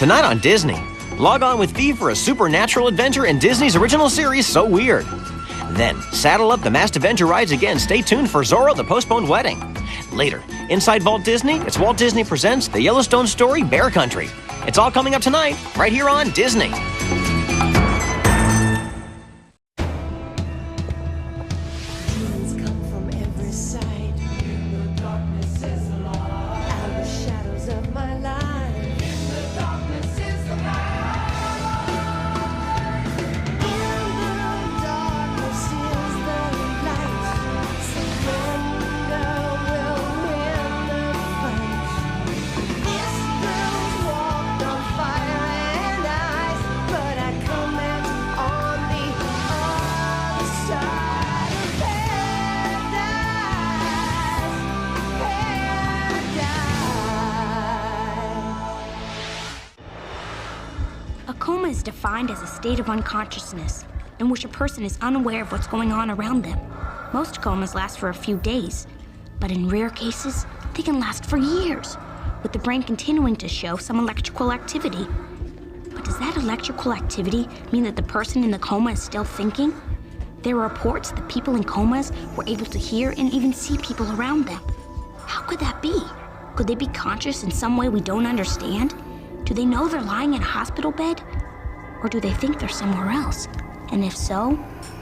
Tonight on Disney, log on with Fee for a supernatural adventure in Disney's original series, So Weird. Then, saddle up the masked adventure rides again. Stay tuned for Zorro the Postponed Wedding. Later, inside Walt Disney, it's Walt Disney Presents The Yellowstone Story, Bear Country. It's all coming up tonight, right here on Disney. A coma is defined as a state of unconsciousness in which a person is unaware of what's going on around them. Most comas last for a few days, but in rare cases, they can last for years, with the brain continuing to show some electrical activity. But does that electrical activity mean that the person in the coma is still thinking? There are reports that people in comas were able to hear and even see people around them. How could that be? Could they be conscious in some way we don't understand? Do they know they're lying in a hospital bed? Or do they think they're somewhere else? And if so,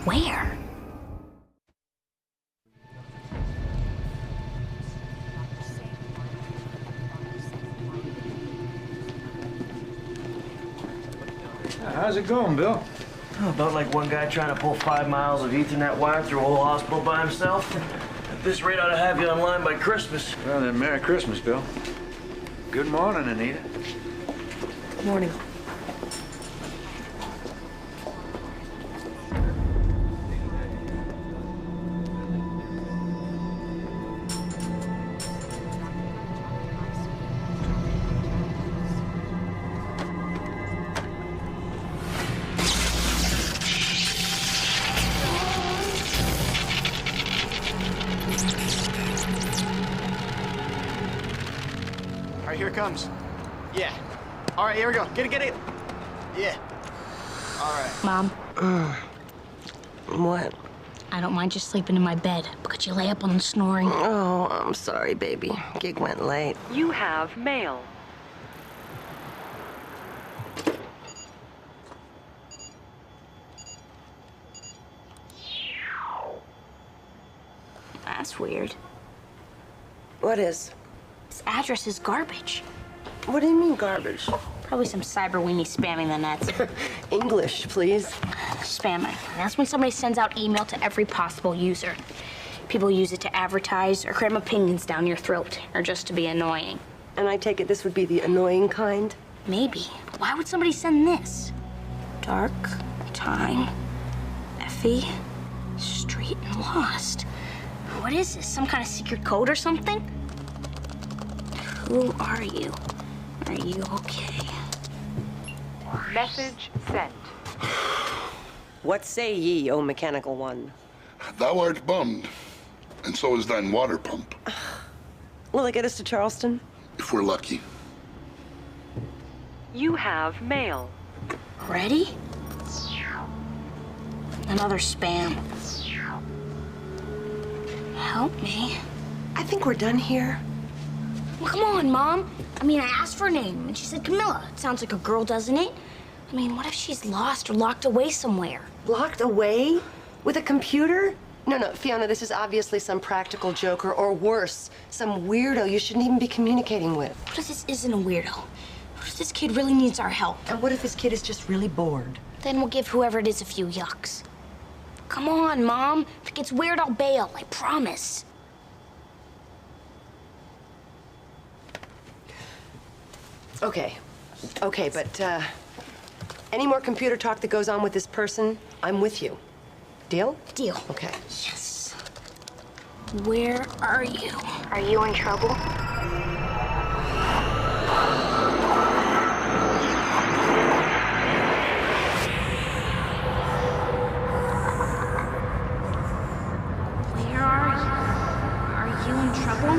where? How's it going, Bill? About like one guy trying to pull 5 miles of Ethernet wire through a whole hospital by himself. At this rate, ought to have you online by Christmas. Well, then, Merry Christmas, Bill. Good morning, Anita. Morning. All right, here it comes. Yeah. All right, here we go. Get it. Yeah. All right. Mom, What? I don't mind just sleeping in my bed, but could you lay up on the snoring? Oh, I'm sorry, baby. Gig went late. You have mail. That's weird. What is? This address is garbage. What do you mean garbage? Probably some cyber weenie spamming the nets. English, please. Spamming. That's when somebody sends out email to every possible user. People use it to advertise or cram opinions down your throat, or just to be annoying. And I take it this would be the annoying kind? Maybe. But why would somebody send this? Dark, time, Effie, street, and lost. What is this? Some kind of secret code or something? Who are you? Are you okay? Message sent. What say ye, O mechanical one? Thou art bummed, and so is thine water pump, Will it get us to Charleston? if we're lucky. You have mail. Ready? Another spam. Help me. I think we're done here. Well, come on, Mom. I mean, I asked for a name, and she said Camilla. It sounds like a girl, doesn't it? I mean, what if she's lost or locked away somewhere? Locked away? With a computer? No, Fiona, this is obviously some practical joker, or worse, some weirdo you shouldn't even be communicating with. What if this isn't a weirdo? What if this kid really needs our help? And what if this kid is just really bored? Then we'll give whoever it is a few yucks. Come on, Mom. If it gets weird, I'll bail. I promise. Okay, but any more computer talk that goes on with this person, I'm with you. Deal? Deal. Okay. Yes. Where are you? Are you in trouble? Where are you? Are you in trouble?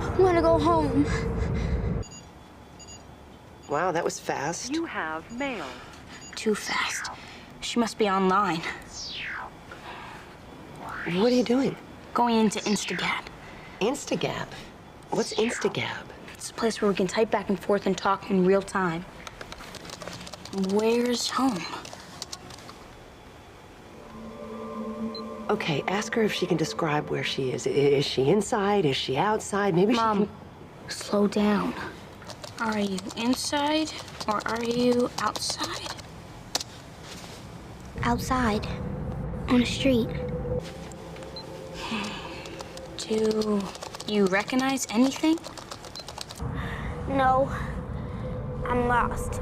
I want to go home. Wow, that was fast. You have mail. Too fast. She must be online. What are you doing? Going into Instagab. Instagab? What's Instagab? It's a place where we can type back and forth and talk in real time. Where's home? Okay, ask her if she can describe where she is. Is she inside? Is she outside? Maybe Mom, she can... slow down. Are you inside or are you outside? Outside. On the street. Do you recognize anything? No. I'm lost.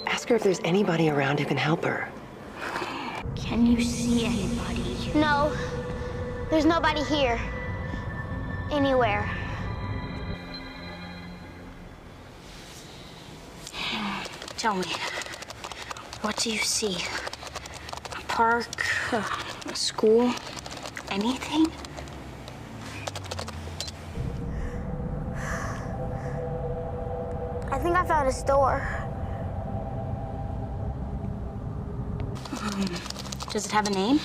Ask her if there's anybody around who can help her. Can you see anybody? No. There's nobody here. Anywhere. Tell me, what do you see? A park? A school? Anything? I think I found a store. Does it have a name?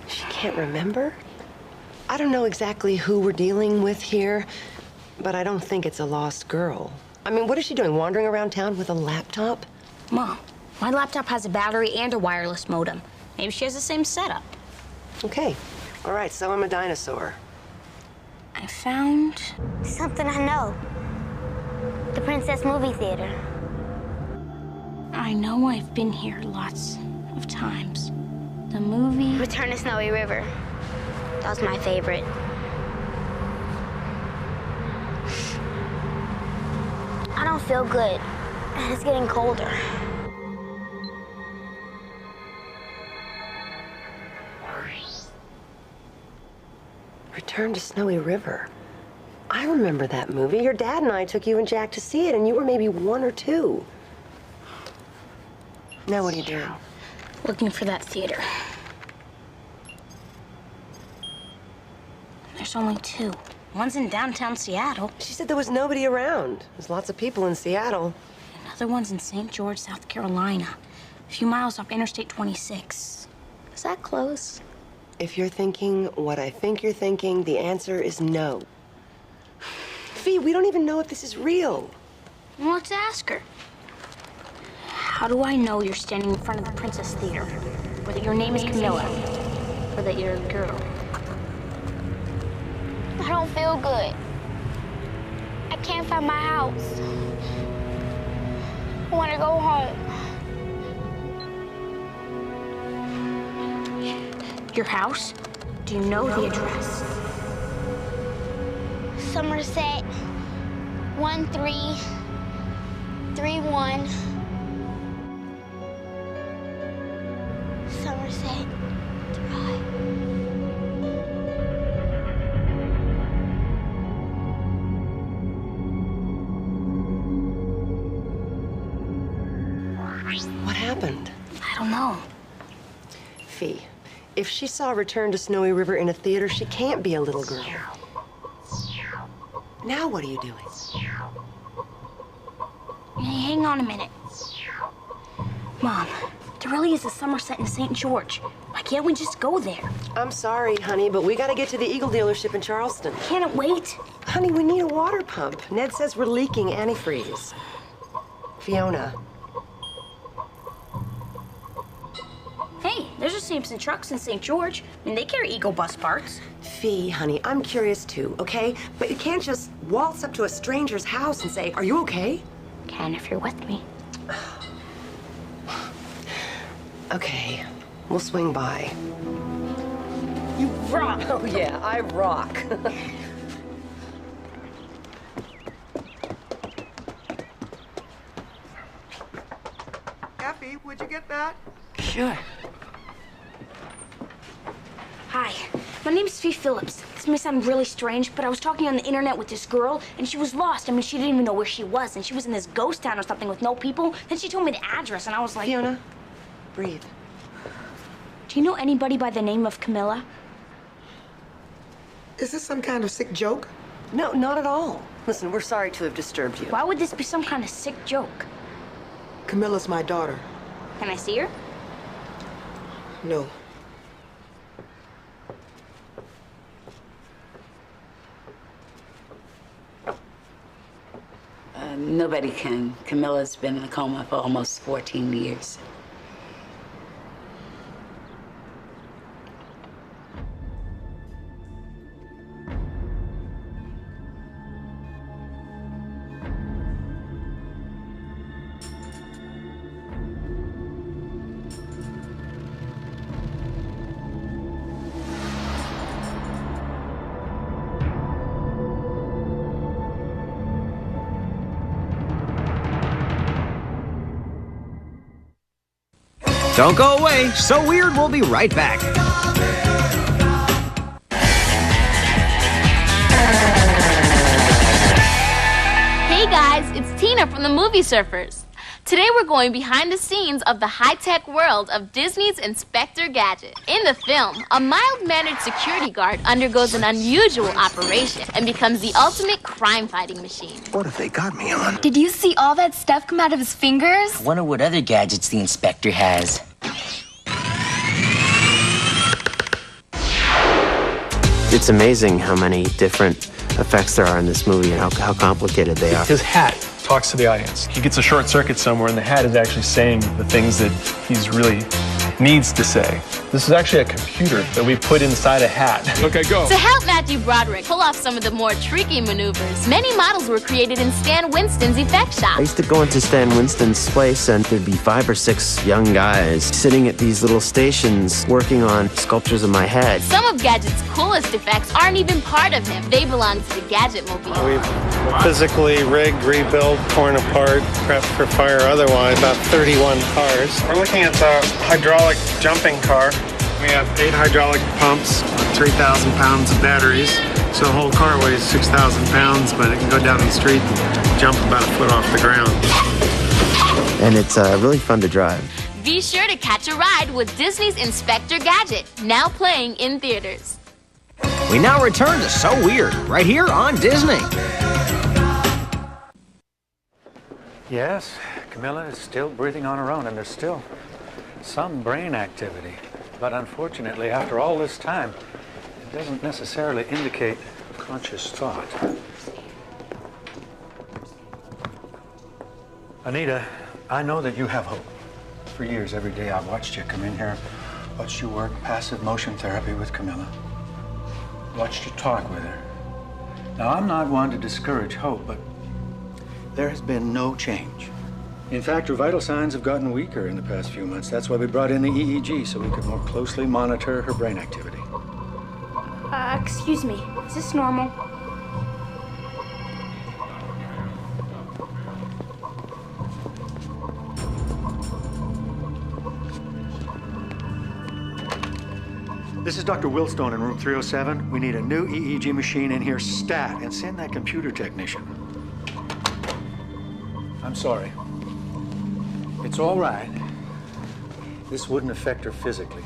She can't remember? I don't know exactly who we're dealing with here, but I don't think it's a lost girl. I mean, what is she doing, wandering around town with a laptop? Mom, my laptop has a battery and a wireless modem. Maybe she has the same setup. Okay, all right, so I'm a dinosaur. I found... Something I know. The Princess Movie Theater. I know I've been here lots of times. The movie... Return to Snowy River. That was my favorite. I don't feel good. And it's getting colder. Return to Snowy River. I remember that movie. Your dad and I took you and Jack to see it, and you were maybe 1 or 2. Now what are you doing? Looking for that theater. There's only 2. One's in downtown Seattle. She said there was nobody around. There's lots of people in Seattle. Another one's in St. George, South Carolina. A few miles off Interstate 26. Is that close? If you're thinking what I think you're thinking, the answer is no. Fee, we don't even know if this is real. Well, let's ask her. How do I know you're standing in front of the Princess Theater? Or that your name is Camilla? Or that you're a girl? I don't feel good. I can't find my house. I want to go home. Your house? Do you know the address? Somerset 1331 Somerset Drive. What happened? I don't know. Fee, if she saw Return to Snowy River in a theater, she can't be a little girl. Now what are you doing? Hey, hang on a minute. Mom, there really is a Somerset in St. George. Why can't we just go there? I'm sorry, honey, but we gotta get to the Eagle dealership in Charleston. Can't it wait? Honey, we need a water pump. Ned says we're leaking antifreeze. Fiona. Hey, there's a Sampson Trucks in St. George. I mean, they carry Eagle bus parts. Fee, honey, I'm curious too, okay? But you can't just waltz up to a stranger's house and say, "Are you okay?" Can if you're with me. Okay, we'll swing by. You rock! Oh yeah, I rock. Effie, would you get that? Sure. Hi, my name is Fee Phillips. This may sound really strange, but I was talking on the internet with this girl, and she was lost. I mean, she didn't even know where she was, and she was in this ghost town or something with no people. Then she told me the address, and I was like... Fiona, breathe. Do you know anybody by the name of Camilla? Is this some kind of sick joke? No, not at all. Listen, we're sorry to have disturbed you. Why would this be some kind of sick joke? Camilla's my daughter. Can I see her? No. Nobody can. Camilla's been in a coma for almost 14 years. Don't go away. So Weird will be right back. Hey guys, it's Tina from the Movie Surfers. Today we're going behind the scenes of the high-tech world of Disney's Inspector Gadget. In the film, a mild-mannered security guard undergoes an unusual operation and becomes the ultimate crime-fighting machine. What have they got me on? Did you see all that stuff come out of his fingers? I wonder what other gadgets the inspector has. It's amazing how many different effects there are in this movie and how complicated they are. His hat talks to the audience. He gets a short circuit somewhere and the hat is actually saying the things that he's really needs to say. This is actually a computer that we put inside a hat. Okay, go. To help Matthew Broderick pull off some of the more tricky maneuvers, many models were created in Stan Winston's effect shop. I used to go into Stan Winston's place and there'd be 5 or 6 young guys sitting at these little stations working on sculptures of my head. Some of Gadget's coolest effects aren't even part of him. They belong to the Gadget Mobile. We've physically rigged, rebuilt, torn apart, prepped for fire otherwise, about 31 cars. We're looking at the hydraulic jumping car. We have 8 hydraulic pumps, 3,000 pounds of batteries. So the whole car weighs 6,000 pounds, but it can go down the street and jump about a foot off the ground. And it's really fun to drive. Be sure to catch a ride with Disney's Inspector Gadget, now playing in theaters. We now return to So Weird, right here on Disney. Yes, Camilla is still breathing on her own, and there's still some brain activity. But unfortunately, after all this time, it doesn't necessarily indicate conscious thought. Anita, I know that you have hope. For years, every day I've watched you come in here, watched you work passive motion therapy with Camilla, watched you talk with her. Now, I'm not one to discourage hope, but there has been no change. In fact, her vital signs have gotten weaker in the past few months. That's why we brought in the EEG, so we could more closely monitor her brain activity. Excuse me, is this normal? This is Dr. Wilstone in room 307. We need a new EEG machine in here stat, and send that computer technician. I'm sorry. It's all right. This wouldn't affect her physically.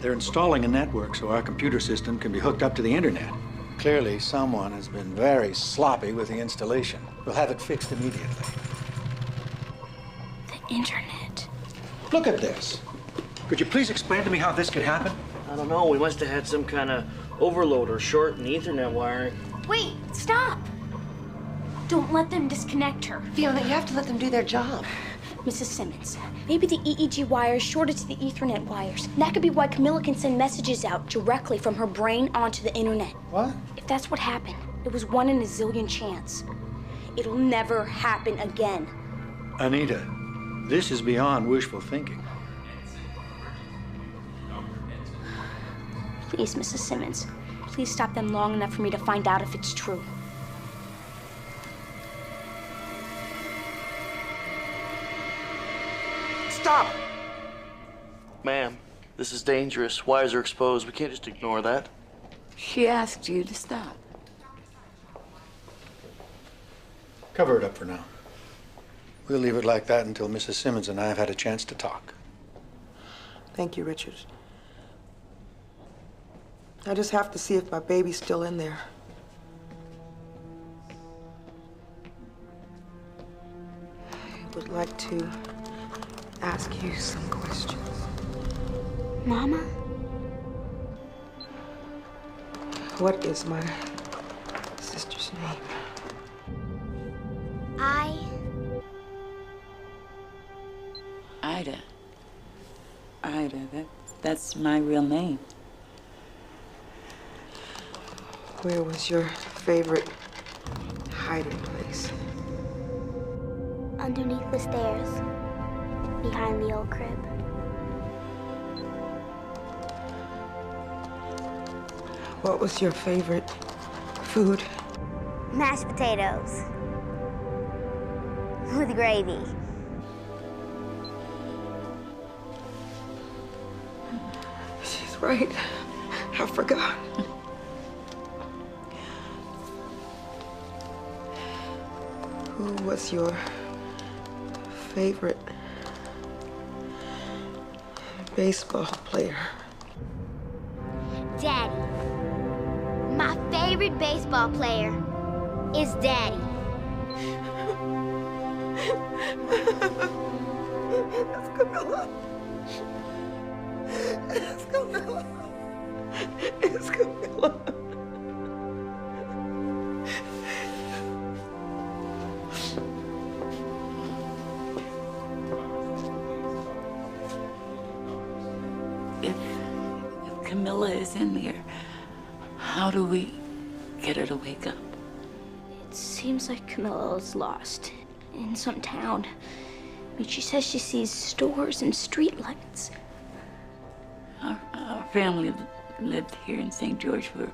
They're installing a network so our computer system can be hooked up to the internet. Clearly, someone has been very sloppy with the installation. We'll have it fixed immediately. The internet. Look at this. Could you please explain to me how this could happen? I don't know. We must have had some kind of overload or short in the Ethernet wiring. Wait, stop! Don't let them disconnect her. Fiona, you have to let them do their job. Mrs. Simmons, maybe the EEG wires shorted to the Ethernet wires. That could be why Camilla can send messages out directly from her brain onto the internet. What? If that's what happened, it was 1 in a zillion chance. It'll never happen again. Anita, this is beyond wishful thinking. Please, Mrs. Simmons, please stop them long enough for me to find out if it's true. Stop! Ma'am, this is dangerous. Wires are exposed. We can't just ignore that. She asked you to stop. Cover it up for now. We'll leave it like that until Mrs. Simmons and I have had a chance to talk. Thank you, Richard. I just have to see if my baby's still in there. would like to ask you some questions. Mama? What is my sister's name? Ida. Ida, that's my real name. Where was your favorite hiding place? Underneath the stairs, behind the old crib. What was your favorite food? Mashed potatoes. With gravy. She's right. I forgot. Who was your favorite baseball player? Daddy. My favorite baseball player is Daddy. It's Camilla. It's Camilla. It's Camilla. If Camilla is in there, how do we get her to wake up? It seems like Camilla is lost in some town. I mean, she says she sees stores and streetlights. Our family lived here in St. George for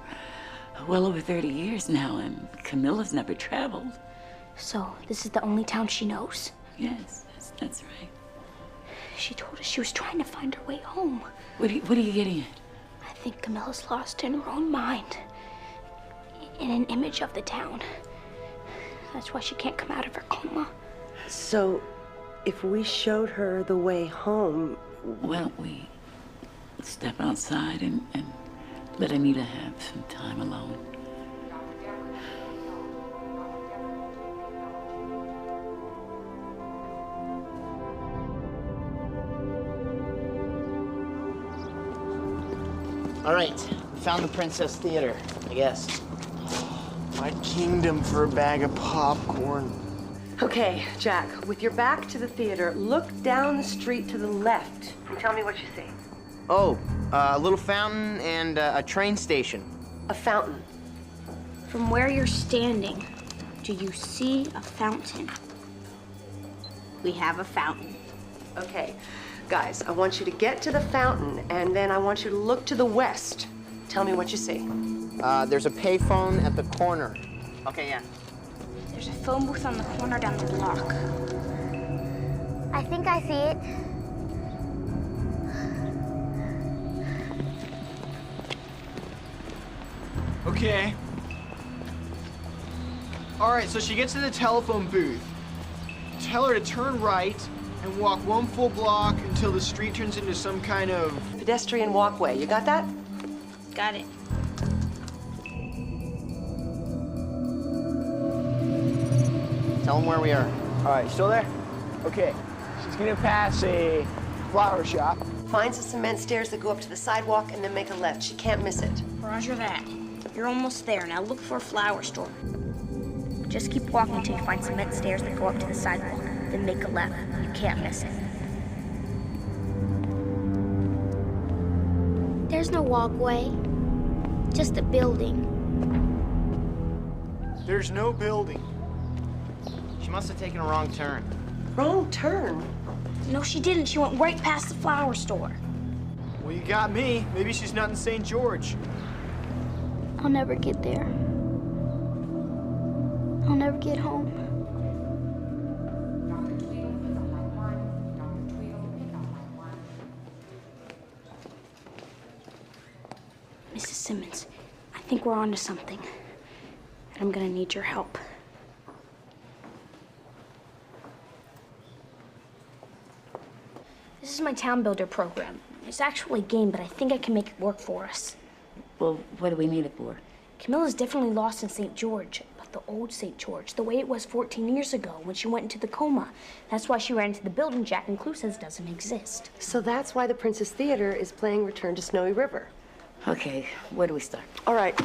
well over 30 years now, and Camilla's never traveled. So this is the only town she knows? Yes, that's right. She told us she was trying to find her way home. What are you getting at? I think Camilla's lost in her own mind, in an image of the town. That's why she can't come out of her coma. So, if we showed her the way home... Why don't we step outside and let Anita have some time alone? All right, we found the Princess Theater, I guess. My kingdom for a bag of popcorn. Okay, Jack, with your back to the theater, look down the street to the left and tell me what you see. Oh, a little fountain and a train station. A fountain. From where you're standing, do you see a fountain? We have a fountain. Okay, guys, I want you to get to the fountain, and then I want you to look to the west. Tell me what you see. There's a payphone at the corner. Okay, yeah. There's a phone booth on the corner down the block. I think I see it. Okay. All right, so she gets to the telephone booth. Tell her to turn right and walk one full block until the street turns into some kind of... pedestrian walkway. You got that? Got it. Tell them where we are. All right, still there? Okay. She's gonna pass a flower shop. Finds the cement stairs that go up to the sidewalk and then make a left. She can't miss it. Roger that. You're almost there. Now look for a flower store. Just keep walking until you find cement stairs that go up to the sidewalk. Then make a left. You can't miss it. There's no walkway, just a building. There's no building. She must have taken a wrong turn. Wrong turn? No, she didn't. She went right past the flower store. Well, you got me. Maybe she's not in St. George. I'll never get there. I'll never get home. Mrs. Simmons, I think we're onto something. And I'm gonna need your help. This is my town builder program. It's actually a game, but I think I can make it work for us. Well, what do we need it for? Camilla's definitely lost in St. George, but the old St. George, the way it was 14 years ago when she went into the coma. That's why she ran into the building Jack and Clue says doesn't exist. So that's why the Princess Theater is playing Return to Snowy River. Okay, where do we start? All right,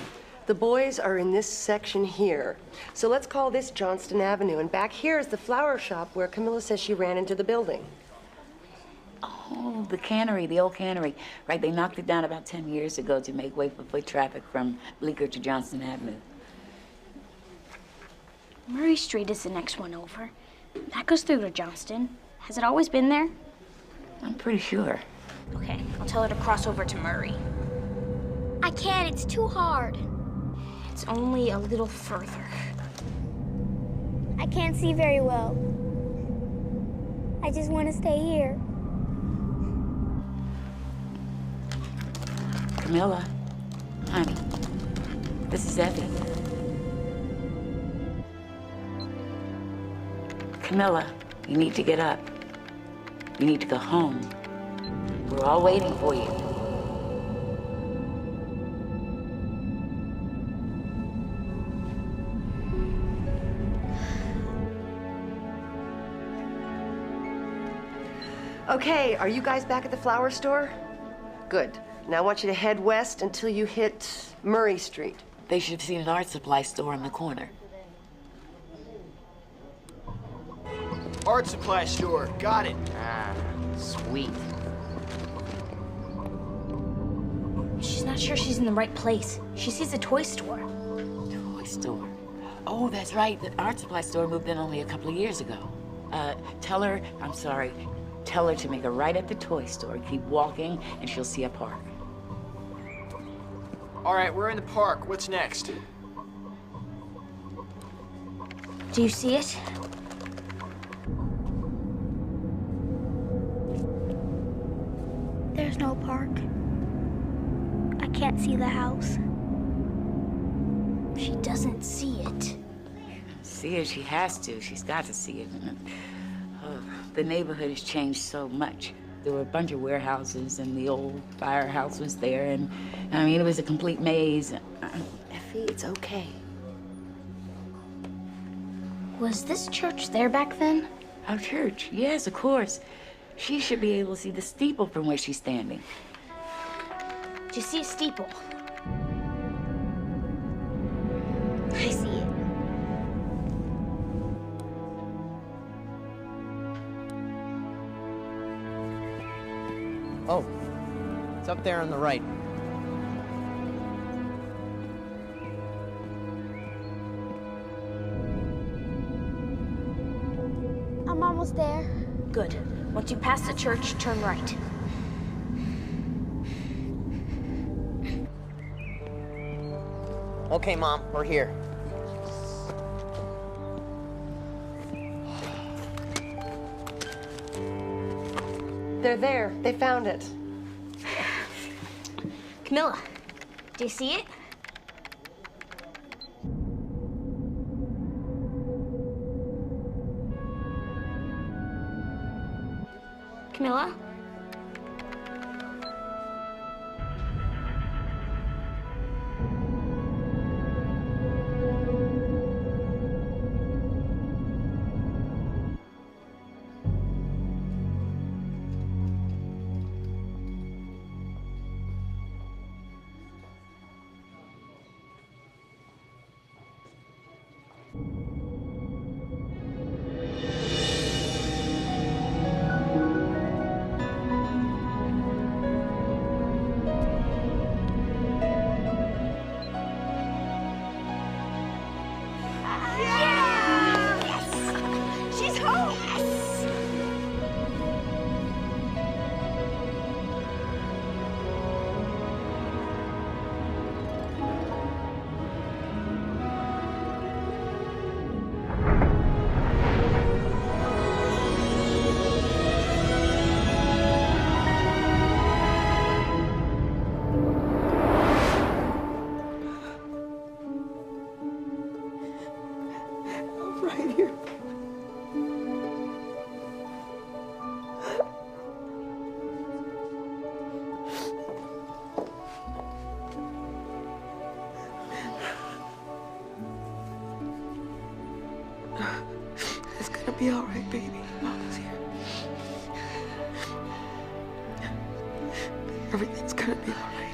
the boys are in this section here. So let's call this Johnston Avenue, and back here is the flower shop where Camilla says she ran into the building. Oh, the cannery, the old cannery. Right, they knocked it down about 10 years ago to make way for foot traffic from Bleecker to Johnston Avenue. Murray Street is the next one over. That goes through to Johnston. Has it always been there? I'm pretty sure. Okay, I'll tell her to cross over to Murray. I can't, it's too hard. It's only a little further. I can't see very well. I just want to stay here. Camilla, honey, this is Effie. Camilla, you need to get up. You need to go home. We're all waiting for you. Okay, are you guys back at the flower store? Good. Now I want you to head west until you hit Murray Street. They should have seen an art supply store on the corner. Art supply store, got it. Ah, sweet. She's not sure she's in the right place. She sees a toy store. Toy store? Oh, that's right. The art supply store moved in only a couple of years ago. Tell her to make a right at the toy store. Keep walking, and she'll see a park. All right, we're in the park. What's next? Do you see it? There's no park. I can't see the house. She doesn't see it. See it, she has to. She's got to see it. The neighborhood has changed so much. There were a bunch of warehouses, and the old firehouse was there, and I mean, it was a complete maze. Effie, it's okay. Was this church there back then? Our church? Yes, of course. She should be able to see the steeple from where she's standing. Do you see a steeple? I see it. Oh, it's up there on the right. I'm almost there. Good. Once you pass the church, turn right. Okay, Mom, we're here. They're there. They found it. Camilla, do you see it? Camilla? Right here. It's gonna be all right, baby. Mama's here. Everything's gonna be all right.